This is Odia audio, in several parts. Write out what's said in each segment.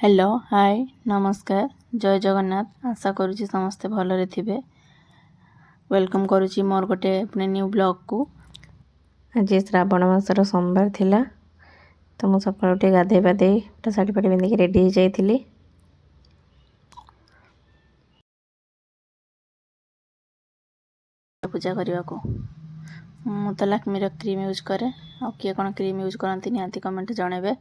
हेलो हाय नमस्कार जय जगन्नाथ आशा करुँची समस्ते भलरे थिबे। वेलकम करुँची मोर गोटे अपने न्यू ब्लॉग को। आज श्रावण मासर सोमवार थिला तो मु सकाळु उठी गाधे पाधे साड़ी फाड़ी पिंधिकी रेडी हो जाइली। पूजा करने को मु तो लैक्मी क्रीम यूज करे आ किए कौन क्रीम यूज करती निहाती कमेंट जणेबे।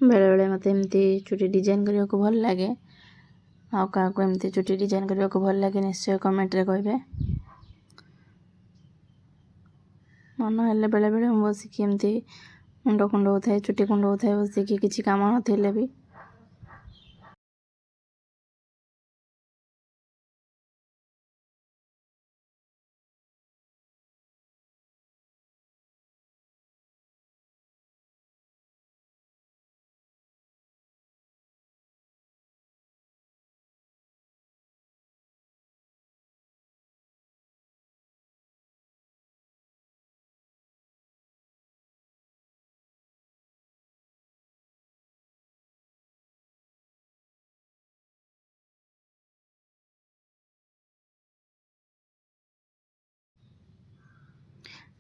बेले बेले मत एमती चुटी डिजाइन करने को भल लगे आ क्या एमती चुटी डिजाइन करने को भल लगे निश्चय कमेंट रे कहे। मन हेल्ले बेले बेले बसिकी एमती मुंड कुंडौ थाए चुटी कुंडौ थाए बसिकी किसी काम नथिले भी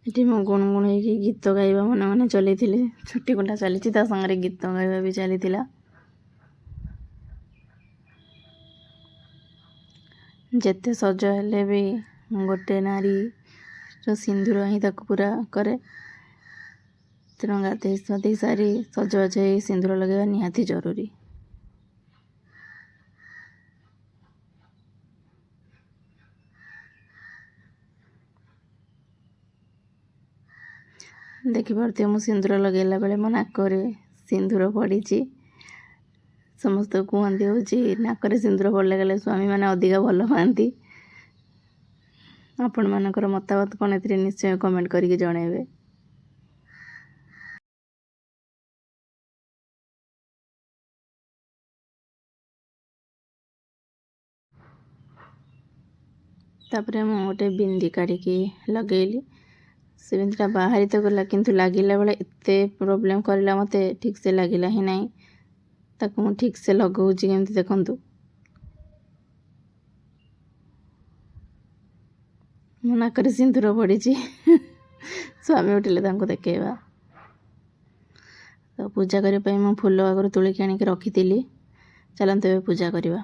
ये मु गुणगुण गीत गाइबा मन मन चली छुट्टी कुंडा चली संगे गीत गाइबा भी चली। जेते सज हेले भी गोटे नारी सिंदूर ही ताको पूरा करे तेणु गाधे सधे सारी सजबाज हो सिंदूर लगेगा निहाती जरूरी। देखिपे मु सिंदूर लगेला बेले मो नाकरे सिंदूर पड़ी समस्त कहते हूँ नाकरे सिंदूर पड़ले गले स्वामी मैंने अधिका भल पाती। आपण मानकर मतामत कौन ए निश्चय कमेंट करके जणेबे। तापरे मु गोटे बिंदी काढ़ी लगेली से बिंदीटा बाहरी तो गला किंतु लगिला बेले एते प्रोब्लेम करला मते ठीक से लगिला ही नहीं ताको मु ठीक से लगाउची केमती देखंतु मो नाकरे सिंदूर पड़ी स्वामी उठिले तांको देखेबा। तो पूजा करने मु फूल आगर तोलिक आनिक रखी चलते पूजा करवा।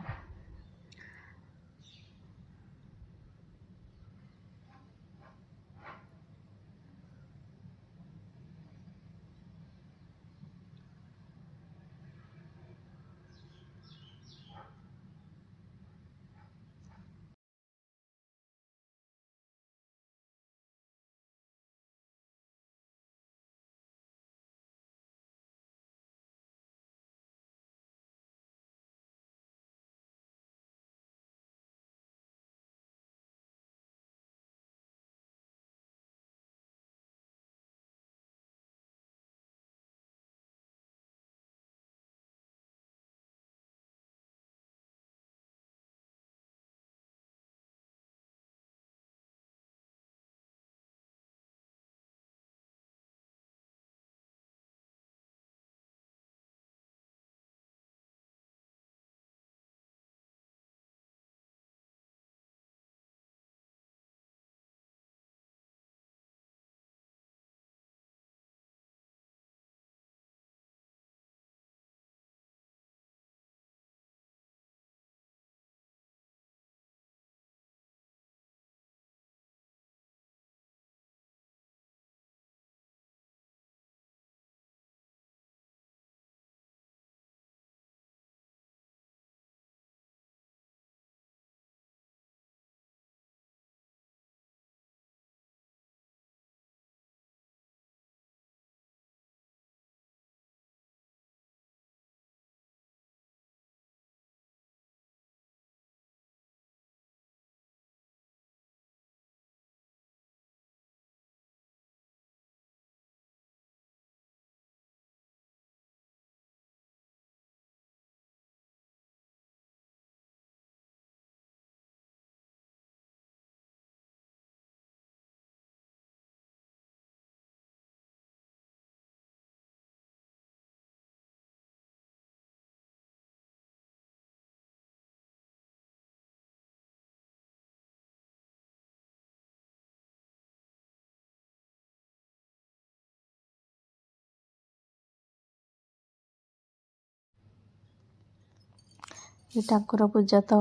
ये ठाकुर पूजा तो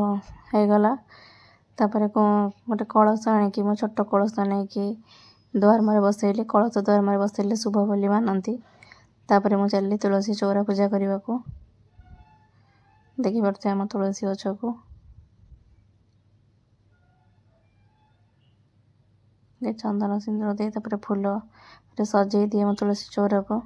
हो गला। तापर गोटे कलश आଣିकी मो छोट कलश नहीं दुआर मारे बसैली। कलश दुआर मारे बसैले शुभ बोली मानती। तापर मु चलली तुलसी चौरा पूजा करने को। देखिपे आम तुलसी गछ को चंदन सिंदूर दे फूल सजे दिए मो तुलसी चौरा को।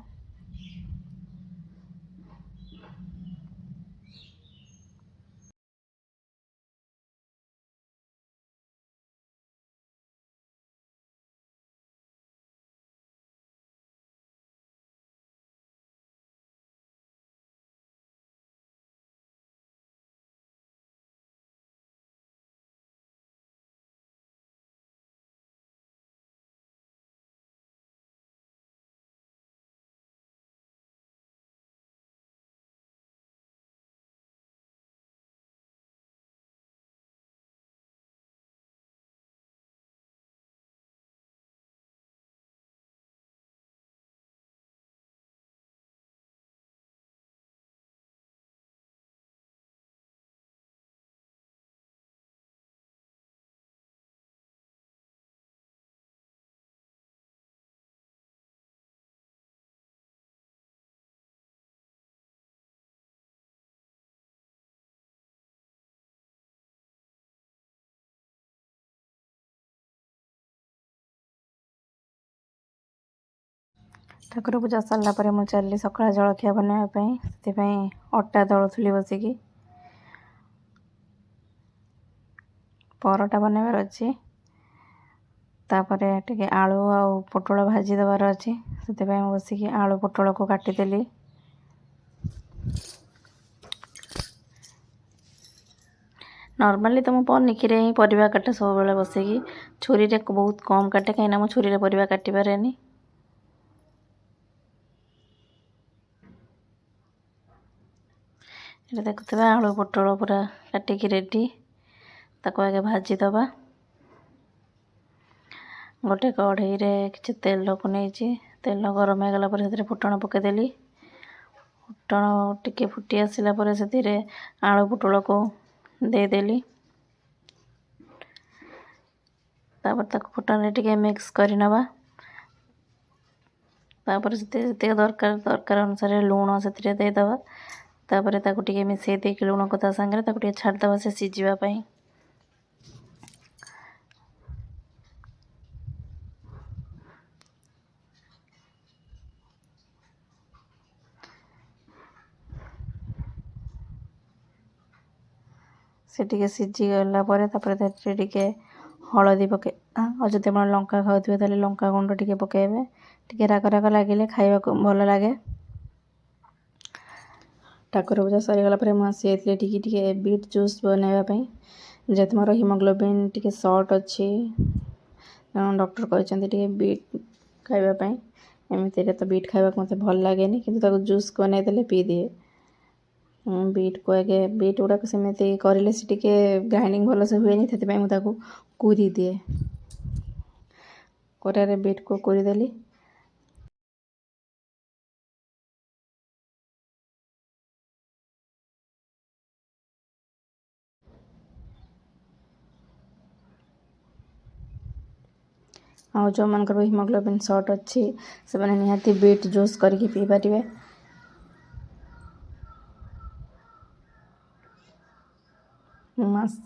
ठाकुर पूजा सरला पर मु चलली सकाळ जलखिया बनाइबा से अटा दलुली बसिकी। परोटा बनइबार अच्छी। तापर टिके आलू आ पोटल भाजी देवार अच्छी से बसिकी आलू पोटल को काटिदेली। नॉर्मली तो मु पनिकी ही परिवा काटे सब बेले बसिकी। छुरी रे बहुत कम काटे कहीं मु छुरी रे परिवा काटी पारेनी। ये देखुवा आलू पोटल पूरा काटिकी रेडी। ताको आगे भाजी दबा। गोटे कढ़ई रे किछि तेल को नहीं तेल गरम हो गला पर से फुटण पकेदेली। फुटण टिके फुटी आसला पर से आलू पोटल को देदेली। तापर तक फुटण रे टिके मिक्स करि नबा। तापर से दरकार अनुसार लूण से देदबा। तापर ताको टिके मिसई देके लूण को ता संगे ताको टिके छाड़दबा से सिझिबा पई। से टिके सिझी गला पर तापर टिके हलदी पके और जब आप लंका खाऊे तो लंका गुंड टिके पकेबे। टिके राग राग लगे खाइबा भल लगे। ठाकुर पूजा सरीगला पर मुझे टिके टिके बीट जूस बनवाई। जेहेतु मोर हिमोग्लोबिन टिके सर्ट अच्छी डॉक्टर कहते बीट खाइबापी। एमती तो बीट खाइबा मत भल लगे कि जूस बनई देले पी दिए। बीट को आगे बीट गुड़ाक सेमती करें से टिके ग्राइंडिंग भल से हुए से मुझे कुरी दिए। कोरारे बीट को कुरीदेली। आ जो मन हिमोग्लोबिन सर्ट अच्छी से मैंने निहाती बीट जूस करके पी पारे।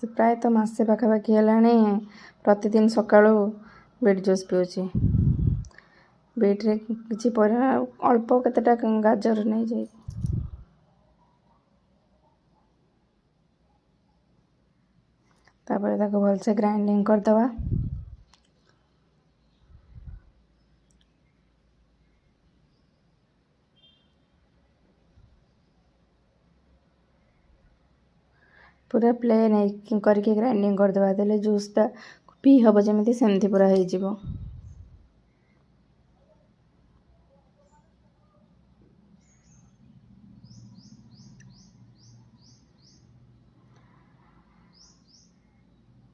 प्राय तो मसे पाखापाखि है प्रतिदिन सकाळु बीट जूस पीऊँ। बीट्रे किसी अल्प केतेटा गाजर नहीं जाए। तापर ताको भलसे ग्राइंडिंग करदबा। पूरा प्लेन करके ग्राइंडिंग करदबा देले जूसटा पी हम जमी सेमती पूरा हो।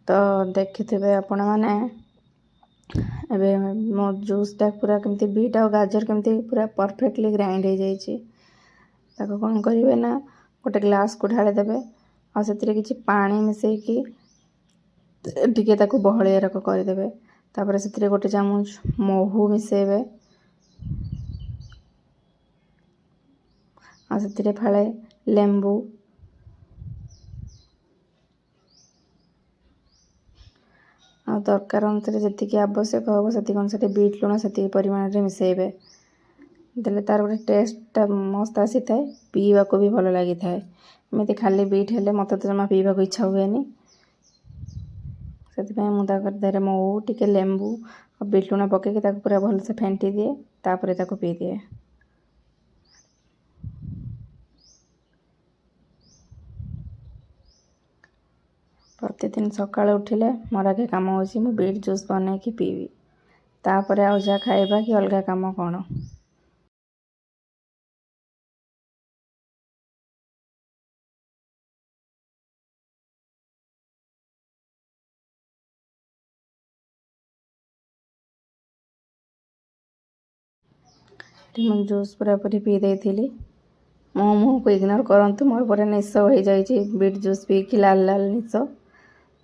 तो देखिथे आपण मैंने एबे मो जूसटा पूरा केमती बीट और गाजर केमती पूरा परफेक्टली ग्राइंड हो जाइए। ताको कौन करेंगे ना गोटे ग्लास को ढाली देवे। ଆଉ ସେଥିରେ କିଛି ପାଣି ମିଶାଇକି ଟିକେ ତାକୁ ବହଳିଆ ରକ କରିଦେବେ। ତାପରେ ସେଥିରେ 1 ଚାମଚ ମହୁ ମିଶାଇବେ। ଆଉ ସେଥିରେ ଫାଳେ ଲେମ୍ବୁ, ଆଉ ଦରକାର ଅନୁସାରେ ଯେତିକି ଆବଶ୍ୟକ ହେବ ସେତିକି ଅନୁସାରେ ବିଟ୍ ଲୁଣ ସେତିକି ପରିମାଣରେ ମିଶାଇବେ। ଦେଲେ ତାର ଗୋଟେ ଟେଷ୍ଟଟା ମସ୍ତ ଆସିଥାଏ, ପିଇବାକୁ ବି ଭଲ ଲାଗିଥାଏ। ଏମିତି ଖାଲି ବିଟ୍ ହେଲେ ମୋତେ ତ ଜମା ପିଇବାକୁ ଇଚ୍ଛା ହୁଏନି। ସେଥିପାଇଁ ମୁଁ ତା ଦେହରେ ମହୁ, ଟିକେ ଲେମ୍ବୁ ଆଉ ବିଟ୍ ଲୁଣ ପକାଇକି ତାକୁ ପୁରା ଭଲସେ ଫେଣ୍ଟି ଦିଏ, ତାପରେ ତାକୁ ପିଇଦିଏ। ପ୍ରତିଦିନ ସକାଳୁ ଉଠିଲେ ମୋର ଆଗେ କାମ ହେଉଛି ମୁଁ ବିଟ୍ ଜୁସ୍ ବନେଇକି ପିଇବି। ତାପରେ ଆଉ ଯାହା ଖାଇବା କି ଅଲଗା କାମ କ'ଣ। ମୁଁ ଜୁସ୍ ପୁରାପୁରି ପିଇ ଦେଇଥିଲି। ମୋ ମୁହଁକୁ ଇଗ୍ନୋର କରନ୍ତୁ, ମୋର ପୁରା ନିଶ ହୋଇଯାଇଛି ବିଟ୍ ଜୁସ୍ ପିଇକି, ଲାଲ ଲାଲ ନିଶ।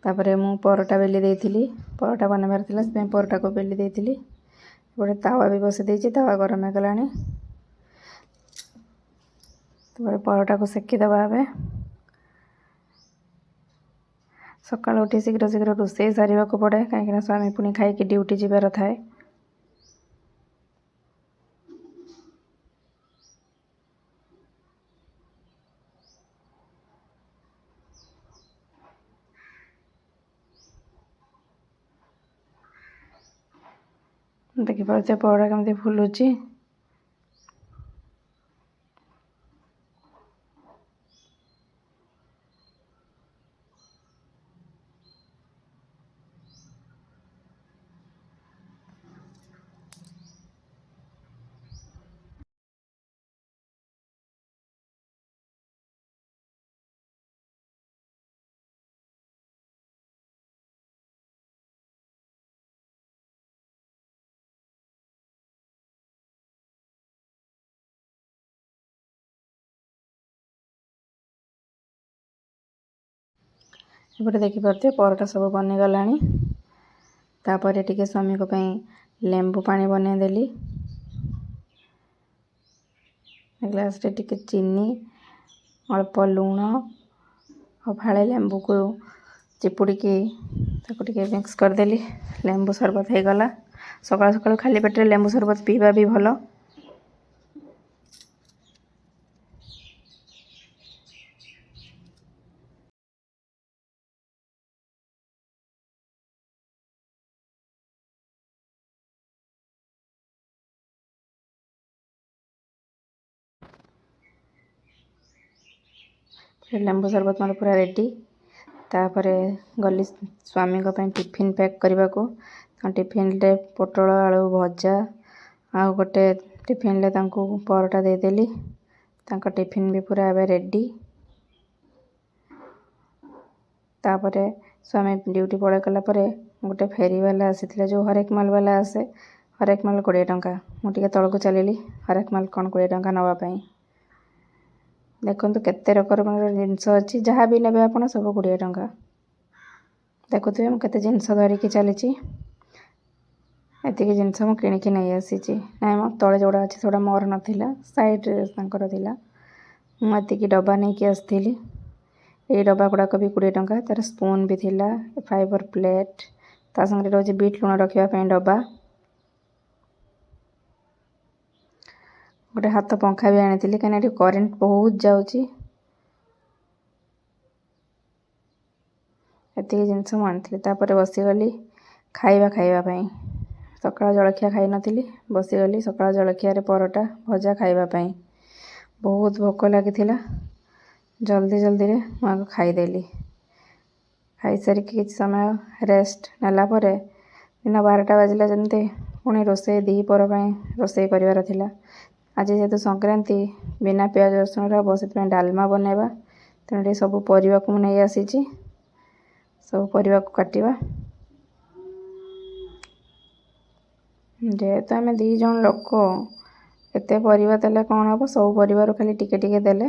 ତାପରେ ମୁଁ ପରଟା ବେଲି ଦେଇଥିଲି, ପରଟା ବନେଇବାର ଥିଲା, ସେଥିପାଇଁ ପରଟାକୁ ବେଲି ଦେଇଥିଲି। ଗୋଟେ ତାୱା ବି ବସାଇ ଦେଇଛି, ତାୱା ଗରମ ହେଇଗଲାଣି। ତାପରେ ପରଟାକୁ ସେକିଦେବା ଏବେ। ସକାଳୁ ଉଠି ଶୀଘ୍ର ଶୀଘ୍ର ରୋଷେଇ ସାରିବାକୁ ପଡ଼େ, କାହିଁକିନା ସ୍ୱାମୀ ପୁଣି ଖାଇକି ଡ୍ୟୁଟି ଯିବାର ଥାଏ। ଦେଖିପାରୁଥିବେ ପରଟା କେମିତି ଫୁଲୁଛି। ଏପଟେ ଦେଖିପାରୁଥିବେ ପରଟା ସବୁ ବନିଗଲାଣି। ତାପରେ ଟିକେ ସ୍ୱାମୀଙ୍କ ପାଇଁ ଲେମ୍ବୁ ପାଣି ବନେଇଦେଲି। ଗ୍ଲାସରେ ଟିକେ ଚିନି, ଅଳ୍ପ ଲୁଣ ଆଉ ଫାଳେ ଲେମ୍ବୁକୁ ଚିପୁଡ଼ିକି ତାକୁ ଟିକେ ମିକ୍ସ କରିଦେଲି। ଲେମ୍ବୁ ସରବତ ହେଇଗଲା। ସକାଳୁ ସକାଳୁ ଖାଲି ପେଟରେ ଲେମ୍ବୁ ସରବତ ପିଇବା ବି ଭଲ। ଲେମ୍ବୁ ସରବତ ମୋର ପୁରା ରେଡ଼ି। ତାପରେ ଗଲି ସ୍ୱାମୀଙ୍କ ପାଇଁ ଟିଫିନ୍ ପ୍ୟାକ୍ କରିବାକୁ। ଟିଫିନ୍ରେ ପୋଟଳ ଆଳୁ ଭଜା ଆଉ ଗୋଟେ ଟିଫିନ୍ରେ ତାଙ୍କୁ ପରଟା ଦେଇଦେଲି। ତାଙ୍କ ଟିଫିନ୍ ବି ପୁରା ଏବେ ରେଡ଼ି। ତାପରେ ସ୍ୱାମୀ ଡ୍ୟୁଟି ପଳେଇ ଗଲା ପରେ ଗୋଟେ ଫେରିବାଲା ଆସିଥିଲା, ଯେଉଁ ହରେକ ମାଲ ବାଲା ଆସେ। ହରେକ ମାଲ 20 ଟଙ୍କା। ମୁଁ ଟିକେ ତଳକୁ ଚାଲିଲି ହରେକ ମାଲ କ'ଣ 20 ଟଙ୍କା ନେବା ପାଇଁ। ଦେଖନ୍ତୁ କେତେ ରକମର ଜିନିଷ ଅଛି, ଯାହା ବି ନେବେ ଆପଣ ସବୁ 20 ଟଙ୍କା। ଦେଖୁଥିବେ ମୁଁ କେତେ ଜିନିଷ ଧରିକି ଚାଲିଛି। ଏତିକି ଜିନିଷ ମୁଁ କିଣିକି ନେଇ ଆସିଛି। ନାଇଁ ମୋ ତଳେ ଯେଉଁଟା ଅଛି ସେଗୁଡ଼ା ମୋର ନଥିଲା, ସାଇଡ଼୍ରେ ତାଙ୍କର ଥିଲା। ମୁଁ ଏତିକି ଡବା ନେଇକି ଆସିଥିଲି। ଏଇ ଡବା ଗୁଡ଼ାକ ବି 20 ଟଙ୍କା। ତା'ର ସ୍ପୁନ୍ ବି ଥିଲା, ଫାଇବର ପ୍ଲେଟ୍, ତା ସାଙ୍ଗରେ ରହୁଛି ବିଟ୍ ଲୁଣ ରଖିବା ପାଇଁ ଡବା। ଗୋଟେ ହାତ ପଙ୍ଖା ବି ଆଣିଥିଲି, କାହିଁକିନା ଏଠି କରେଣ୍ଟ ବହୁତ ଯାଉଛି। ଏତିକି ଜିନିଷ ମୁଁ ଆଣିଥିଲି। ତାପରେ ବସିଗଲି ଖାଇବା ପାଇଁ। ସକାଳ ଜଳଖିଆ ଖାଇନଥିଲି, ବସିଗଲି ସକାଳ ଜଳଖିଆରେ ପରଟା ଭଜା ଖାଇବା ପାଇଁ। ବହୁତ ଭୋକ ଲାଗିଥିଲା, ଜଲ୍ଦିରେ ମୁଁ ଆଗ ଖାଇଦେଲି। ଖାଇସାରିକି କିଛି ସମୟ ରେଷ୍ଟ ନେଲା ପରେ ଦିନ 12ଟା ବାଜିଲା ଯେମିତି ପୁଣି ରୋଷେଇ ଦ୍ୱିପହର ପାଇଁ ରୋଷେଇ କରିବାର ଥିଲା। ଆଜି ଯେହେତୁ ସଂକ୍ରାନ୍ତି, ବିନା ପିଆଜ ରସୁଣରେ ହେବ, ସେଥିପାଇଁ ଡାଲମା ବନେଇବା। ତେଣୁ ଟିକେ ସବୁ ପରିବାକୁ ମୁଁ ନେଇ ଆସିଛି। ସବୁ ପରିବାକୁ କାଟିବା। ଯେହେତୁ ଆମେ 2 ଜଣ ଲୋକ, ଏତେ ପରିବା ଦେଲେ କ'ଣ ହେବ, ସବୁ ପରିବାରୁ ଖାଲି ଟିକେ ଟିକେ ଦେଲେ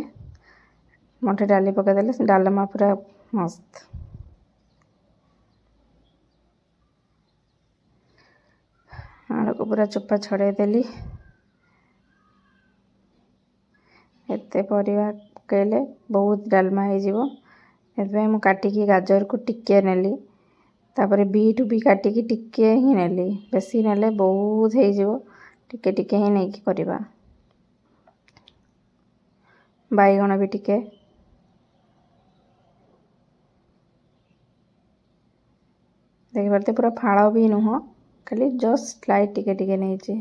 मुठे डाली पकईदेले डालमा पूरा मस्त। आलू को पूरा चोपा छड़ेदेली। एते परिवा पकईले बहुत डालमा हो काटिकी गाजर को टिके नेली तापर बीट भी काटिकी टिके ही नेली बेसी नेले बहुत हो टिके टिके ही नहीं करवा। बैगण भी टिके देखी पारते पूरा फाड़ भी नुह खाली जस्ट लाइट टिके टिके नहीं।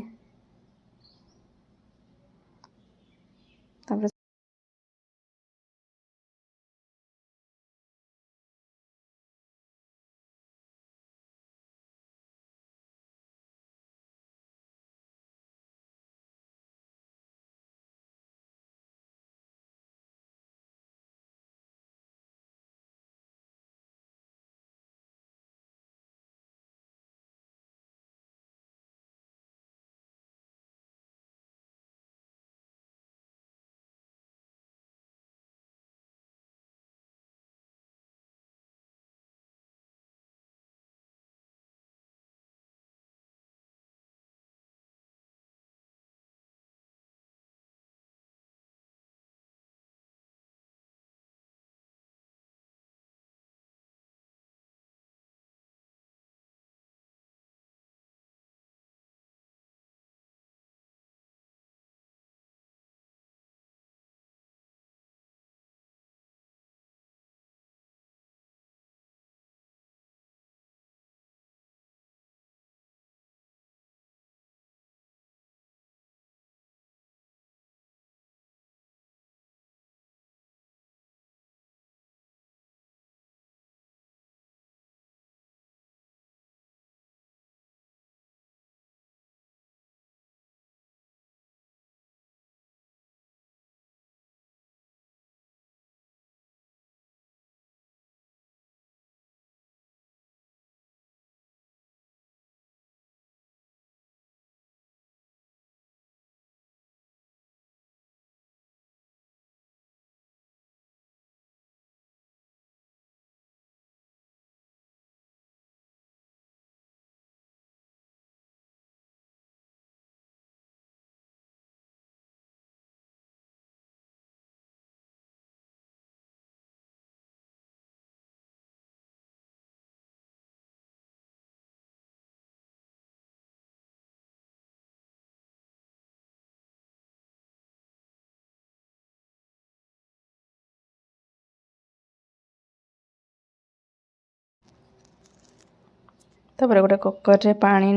तापर गोटे कुकर पानी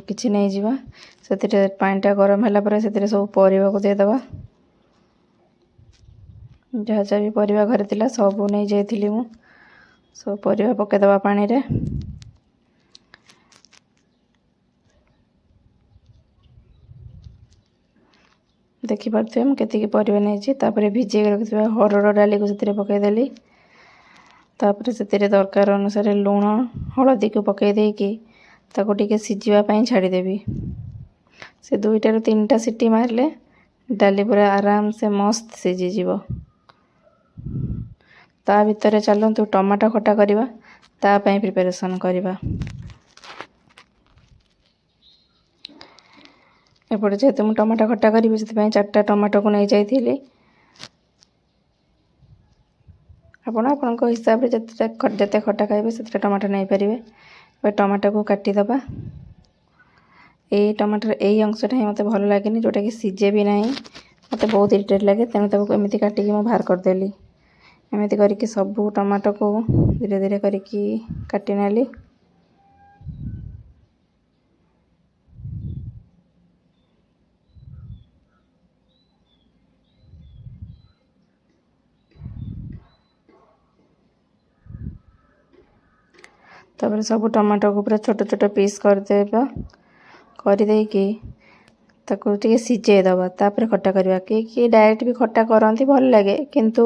किसी नहीं जीवा से पानीटा गरम है से सब परिवा को देदेवा जहाँ जहाँ भी परिवा घर थिला सब नहीं जाइली मु सब परिवा पकईदेवा पानी रे। देखी पारे मुझे परिवा नहीं भिजे रखी हरड़ डाली को पकईदेली तापर से दरकार अनुसार लुण हलदी को पकई देकी ताको टिके सिझापी छाड़देवी से 2 ରୁ 3ଟା सीटी मारले डाली पूरा आराम से मस्त सिझीज। ता भितर चलतु टमाटो खटा करवा तापाई प्रिपरेशन करवा। एपटे जेहेतु मुझे टमाटो खटा करी से 4टा टमाटो को नहीं जाइली आपण आपण हिसाब से जिते खटा खाइबे से टमाटो नहीं पारे। टमाटो को काटिदबा ये टमाटर यही अंशटा ही मत भल लगे जोटा कि सीझे भी ना मत बहुत इरिटेट लगे तेणु एमती काटिकी मुझे बाहर करदेली। एमती करके सबू टमाटो को धीरे धीरे करके काटी नेली। तापर सब टमाटो को पूरा छोट छोट पीस करदेबा करदेकी ताको टिके सिझेदबा तापर खटा करवा कि डायरेक्ट भी खटा करती भल लगे किंतु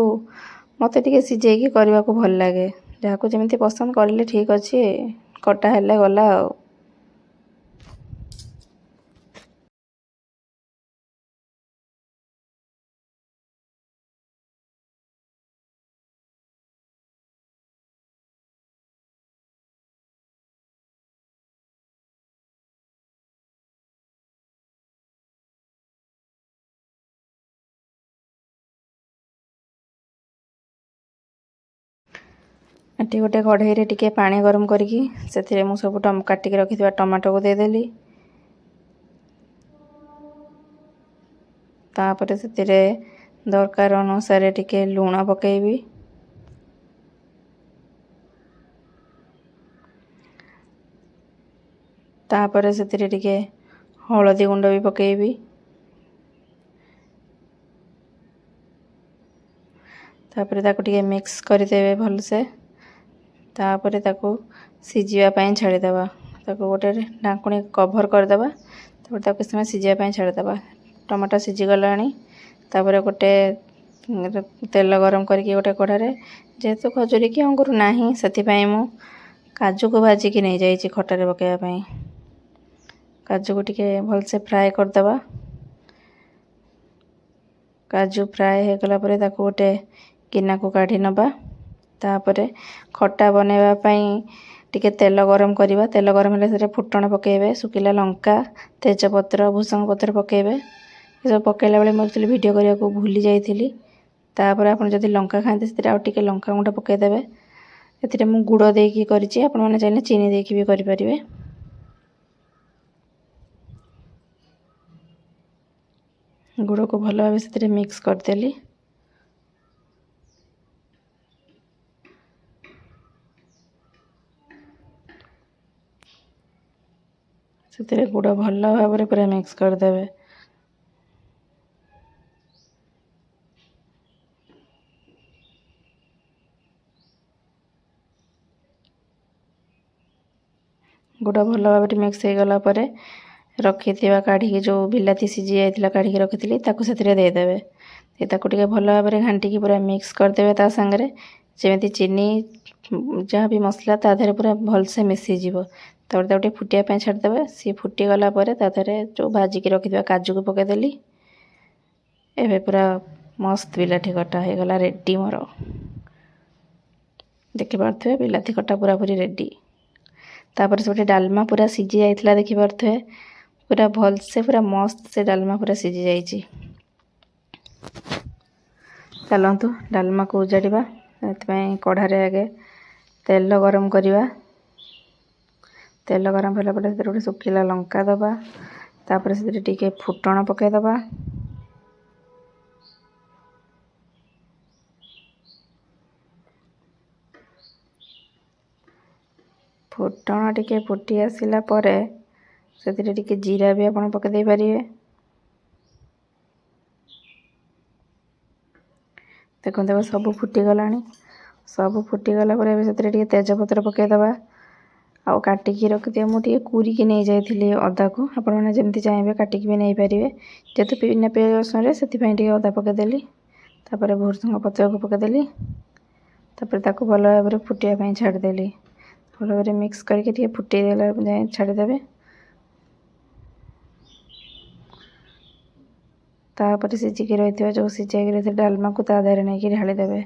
मते टिके सिझेकी करने को भल लगे जहाँ को जमी पसंद करें ठीक अच्छे खटा हेले गला। ଏଠି ଗୋଟେ କଢ଼େଇରେ ଟିକେ ପାଣି ଗରମ କରିକି ସେଥିରେ ମୁଁ ସବୁ କାଟିକି ରଖିଥିବା ଟମାଟୋକୁ ଦେଇଦେଲି। ତାପରେ ସେଥିରେ ଦରକାର ଅନୁସାରେ ଟିକେ ଲୁଣ ପକେଇବି। ତାପରେ ସେଥିରେ ଟିକେ ହଳଦୀ ଗୁଣ୍ଡ ବି ପକେଇବି। ତାପରେ ତାକୁ ଟିକେ ମିକ୍ସ କରିଦେବେ ଭଲସେ। ତାପରେ ତାକୁ ସିଝିବା ପାଇଁ ଛାଡ଼ିଦେବା। ତାକୁ ଗୋଟେ ଢାଙ୍କୁଣୀ କଭର କରିଦେବା। ତାପରେ ତାକୁ କିଛି ସମୟ ସିଝିବା ପାଇଁ ଛାଡ଼ିଦେବା। ଟମାଟୋ ସିଝିଗଲାଣି। ତାପରେ ଗୋଟେ ତେଲ ଗରମ କରିକି ଗୋଟେ କଢ଼ାରେ, ଯେହେତୁ ଖଜୁରୀ କି ଅଙ୍ଗୁର ନାହିଁ ସେଥିପାଇଁ ମୁଁ କାଜୁକୁ ଭାଜିକି ନେଇଯାଇଛି ଖଟାରେ ପକାଇବା ପାଇଁ। କାଜୁକୁ ଟିକେ ଭଲସେ ଫ୍ରାଏ କରିଦେବା। କାଜୁ ଫ୍ରାଏ ହୋଇଗଲା ପରେ ତାକୁ ଗୋଟେ ଗିନାକୁ କାଢ଼ି ନେବା। ତାପରେ ଖଟା ବନେଇବା ପାଇଁ ଟିକେ ତେଲ ଗରମ କରିବା। ତେଲ ଗରମ ହେଲେ ସେଥିରେ ଫୁଟଣ ପକାଇବେ, ଶୁଖିଲା ଲଙ୍କା, ତେଜପତ୍ର, ଭୃଷଙ୍ଗ ପତ୍ର ପକାଇବେ। ଏସବୁ ପକାଇଲା ବେଳେ ମୁଁ ଆକ୍ଚୁଆଲି ଭିଡ଼ିଓ କରିବାକୁ ଭୁଲି ଯାଇଥିଲି। ତାପରେ ଆପଣ ଯଦି ଲଙ୍କା ଖାଆନ୍ତି ସେଥିରେ ଆଉ ଟିକେ ଲଙ୍କା ଗୁଣ୍ଡ ପକାଇଦେବେ। ଏଥିରେ ମୁଁ ଗୁଡ଼ ଦେଇକି କରିଛି, ଆପଣମାନେ ଚାହିଁଲେ ଚିନି ଦେଇକି ବି କରିପାରିବେ। ଗୁଡ଼କୁ ଭଲ ଭାବେ ସେଥିରେ ମିକ୍ସ କରିଦେଲି। ସେଥିରେ ଗୁଡ଼ ଭଲ ଭାବରେ ପୁରା ମିକ୍ସ କରିଦେବେ। ଗୁଡ଼ ଭଲ ଭାବରେ ମିକ୍ସ ହୋଇଗଲା ପରେ ରଖିଥିବା କାଢ଼ିକି ଯେଉଁ ବିଲାତି ସିଝି ଯାଇଥିଲା କାଢ଼ିକି ରଖିଥିଲି ତାକୁ ସେଥିରେ ଦେଇଦେବେ। ତାକୁ ଟିକେ ଭଲ ଭାବରେ ଘାଣ୍ଟିକି ପୁରା ମିକ୍ସ କରିଦେବେ ତା ସାଙ୍ଗରେ, ଯେମିତି ଚିନି ଯାହା ବି ମସଲା ତା ଦେହରେ ପୁରା ଭଲସେ ମିଶିଯିବ। ତାପରେ ତାକୁ ଟିକେ ଫୁଟିବା ପାଇଁ ଛାଡ଼ିଦେବେ। ସିଏ ଫୁଟିଗଲା ପରେ ତା ଦେହରେ ଯେଉଁ ଭାଜିକି ରଖିଥିବା କାଜୁକୁ ପକାଇଦେଲି। ଏବେ ପୁରା ମସ୍ତ ବିଲାତି ଖଟା ହୋଇଗଲା ରେଡ଼ି ମୋର। ଦେଖିପାରୁଥିବେ ବିଲାତି ଖଟା ପୁରାପୁରି ରେଡ଼ି। ତାପରେ ସେ ଗୋଟେ ଡାଲମା ପୁରା ସିଝି ଯାଇଥିଲା, ଦେଖିପାରୁଥିବେ ପୁରା ଭଲସେ ପୁରା ମସ୍ତ ସେ ଡାଲମା ପୁରା ସିଝି ଯାଇଛି। ଚାଲନ୍ତୁ ଡାଲମାକୁ ଉଜାଡ଼ିବା। ସେଥିପାଇଁ କଢ଼ାରେ ଆଗେ ତେଲ ଗରମ କରିବା। ତେଲ ଗରମ ହେଲା ପରେ ସେଥିରେ ଗୋଟେ ଶୁଖିଲା ଲଙ୍କା ଦେବା। ତାପରେ ସେଥିରେ ଟିକେ ଫୁଟଣ ପକାଇଦେବା। ଫୁଟଣ ଟିକେ ଫୁଟି ଆସିଲା ପରେ ସେଥିରେ ଟିକେ ଜିରା ବି ଆପଣ ପକାଇ ଦେଇପାରିବେ। ଦେଖନ୍ତୁ ଏବେ ସବୁ ଫୁଟିଗଲାଣି। ସବୁ ଫୁଟିଗଲା ପରେ ଏବେ ସେଥିରେ ଟିକେ ତେଜପତ୍ର ପକାଇଦେବା। ଆଉ କାଟିକି ରଖିଥିବେ, ମୁଁ ଟିକେ କୁରିକି ନେଇଯାଇଥିଲି ଅଦାକୁ, ଆପଣମାନେ ଯେମିତି ଚାହିଁବେ କାଟିକି ବି ନେଇପାରିବେ। ଯେହେତୁ ବିନା ପିଆଜ ରସୁଣରେ ସେଥିପାଇଁ ଟିକେ ଅଦା ପକାଇଦେଲି। ତାପରେ ଭୃଷଙ୍ଗ ପତ୍ରକୁ ପକାଇଦେଲି। ତାପରେ ତାକୁ ଭଲ ଭାବରେ ଫୁଟିବା ପାଇଁ ଛାଡ଼ିଦେଲି। ଭଲ ଭାବରେ ମିକ୍ସ କରିକି ଟିକେ ଫୁଟିଗଲା ଯାଏଁ ଛାଡ଼ିଦେବେ। ତାପରେ ସିଝିକି ରହିଥିବା ଯେଉଁ ସିଝାଇକି ରହିଥିବା ଡାଲମାକୁ ତା ଦେହରେ ନେଇକି ଢାଳିଦେବେ।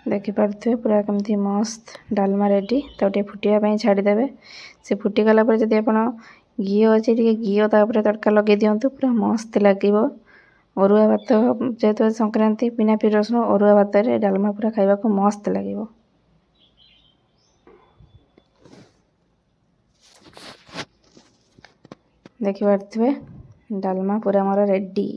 ଦେଖିପାରୁଥିବେ ପୁରା କେମିତି ମସ୍ତ ଡାଲମା ରେଡ଼ି। ତାକୁ ଟିକେ ଫୁଟିବା ପାଇଁ ଛାଡ଼ିଦେବେ। ସେ ଫୁଟିଗଲା ପରେ ଯଦି ଆପଣ ଘିଅ ଅଛି ଟିକେ ଘିଅ ତା ଉପରେ ତଡ଼କା ଲଗାଇ ଦିଅନ୍ତୁ, ପୁରା ମସ୍ତ ଲାଗିବ। ଅରୁଆ ଭାତ, ଯେହେତୁ ସଂକ୍ରାନ୍ତି ବିନା ପିଆଜ ରସୁଣ, ଅରୁଆ ଭାତରେ ଡାଲମା ପୁରା ଖାଇବାକୁ ମସ୍ତ ଲାଗିବ। ଦେଖିପାରୁଥିବେ ଡାଲମା ପୁରା ଆମର ରେଡ଼ି।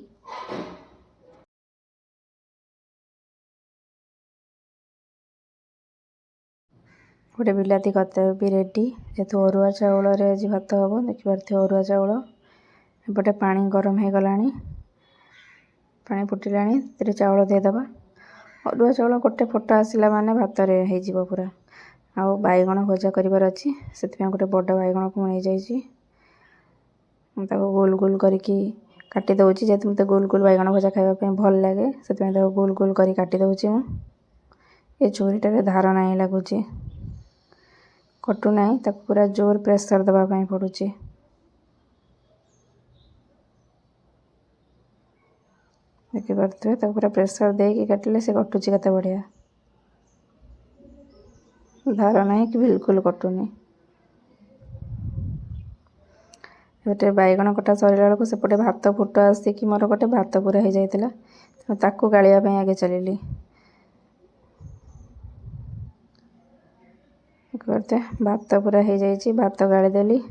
ଗୋଟେ ବିଲାତି ଖଟା ବି ରେଡ଼ି। ଯେହେତୁ ଅରୁଆ ଚାଉଳରେ ଆଜି ଭାତ ହେବ, ଦେଖିପାରୁଥିବେ ଅରୁଆ ଚାଉଳ। ଏପଟେ ପାଣି ଗରମ ହୋଇଗଲାଣି, ପାଣି ଫୁଟିଲାଣି, ସେଥିରେ ଚାଉଳ ଦେଇଦେବା। ଅରୁଆ ଚାଉଳ ଗୋଟେ ଫୁଟା ଆସିଲା ମାନେ ଭାତରେ ହେଇଯିବ ପୁରା। ଆଉ ବାଇଗଣ ଭଜା କରିବାର ଅଛି, ସେଥିପାଇଁ ଗୋଟେ ବଡ଼ ବାଇଗଣକୁ ମୁଁ ନେଇଯାଇଛି। ମୁଁ ତାକୁ ଗୋଲ ଗୋଲ କରିକି କାଟି ଦେଉଛି। ଯେହେତୁ ମୋତେ ଗୋଲ ଗୋଲ ବାଇଗଣ ଭଜା ଖାଇବା ପାଇଁ ଭଲ ଲାଗେ, ସେଥିପାଇଁ ତାକୁ ଗୋଲ ଗୋଲ କରି କାଟି ଦେଉଛି ମୁଁ। ଏ ଛୁରୀଟାରେ ଧାର ନାହିଁ ଲାଗୁଛି, କଟୁ ନାହିଁ, ତାକୁ ପୁରା ଜୋର ପ୍ରେସର ଦେବା ପାଇଁ ପଡ଼ୁଛି। ଦେଖିପାରୁଥିବେ ତାକୁ ପୁରା ପ୍ରେସର ଦେଇକି କାଟିଲେ ସେ କଟୁଛି କେତେ ବଢ଼ିଆ। ଧାର ନାହିଁ କି ବିଲକୁଲ କଟୁନି। ଗୋଟେ ବାଇଗଣ କଟା ସରିଲା ବେଳକୁ ସେପଟେ ଭାତ ଫୁଟ ଆସିକି ମୋର ଗୋଟେ ଭାତ ପୁରା ହେଇଯାଇଥିଲା। ताकू गालिया पे आगे चलिली करते भात पूरा हो जाइए भात गाड़ी देली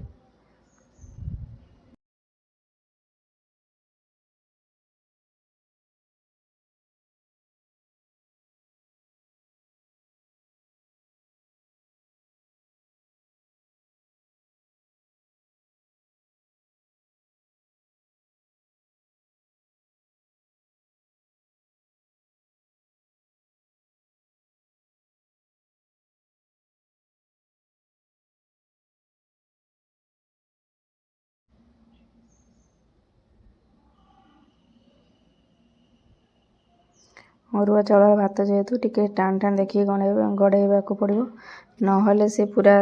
अरुआ चाउल भात जेहेतु टिके टाण टाण देखिए गड़ेबा को पड़ो नहले से पूरा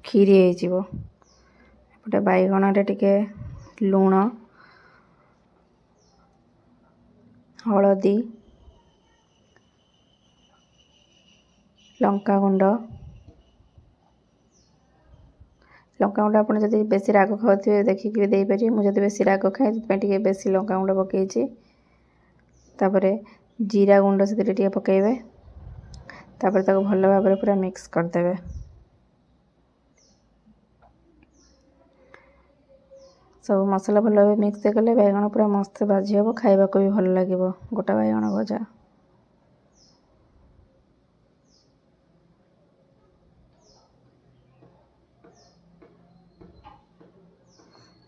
खीरी होटे बैगण टिके लुण हलदी लंका गुंड आपड़ जब बेसी राग खाते देखिए भी देपारे मुझे बेसी राग खाए टे बेसी लंका गुंड पकई तापर जीरा गुंड से पकेबे तापर ताको भल भाव पूरा मिक्स करदे सब मसला भल भाव मिक्स कले बैगण पूरा मस्त भाजी हम खाइबा को भी भल लगे गोटा बैगण भजा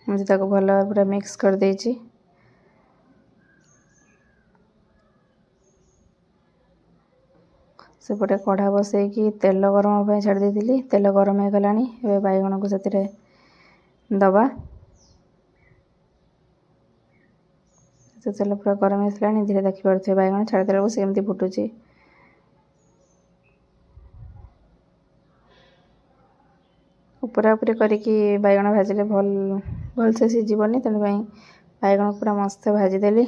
मुझे ताको भल भाव पूरा मिक्स कर देची सेपटे कढ़ा बसैकी तेल गरम छाड़ देती तेल गरम हो गलानी बैगण को से दबा तो तेल पूरा गरम हो धीरे देखिपे बैगण छाड़देला से एमती फुटुची उपरा उपरी करके बैगण भाजिले भल से सीझबनी तेणु बैगण पूरा मस्त भाजीदेली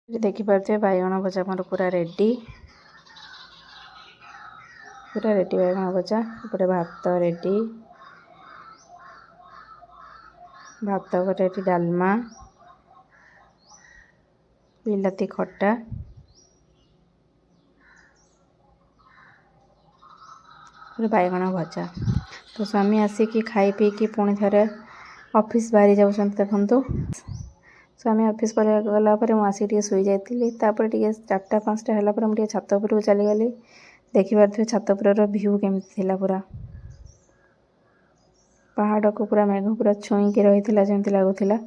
देखिपे बैगण भजा मोर पूरा रेडी बैगण भजा एपटे भात रेडी भात रेडी डालमा बिलाती खट्टा बैगण भजा तो स्वामी आसिकी खाई पीकी पुणी थे ऑफिस बाहरी जाऊँ देखु स्वामी ऑफिस पर गलापर मुझे शुई जाती तापर टे 4टा 5टा है मुझे छात उपरକୁ चलीगली देखिपे छात उपर व्यू केमती थी पूरा पहाड़ को पूरा मेघ पूरा छुईकी रही जमी लगुला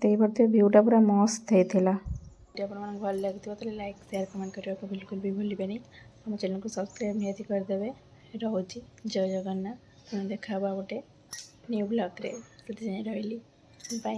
देखिपे व्यूटा पूरा मस्त होता आप भल लगी तो लाइक शेयर कमेंट करने को बिल्कुल भी भूलें आम चैनल को सब्सक्राइब निहाती करदे रोचे जय जगन्नाथ देखा गोटे न्यू ब्लॉग रे रही बाय।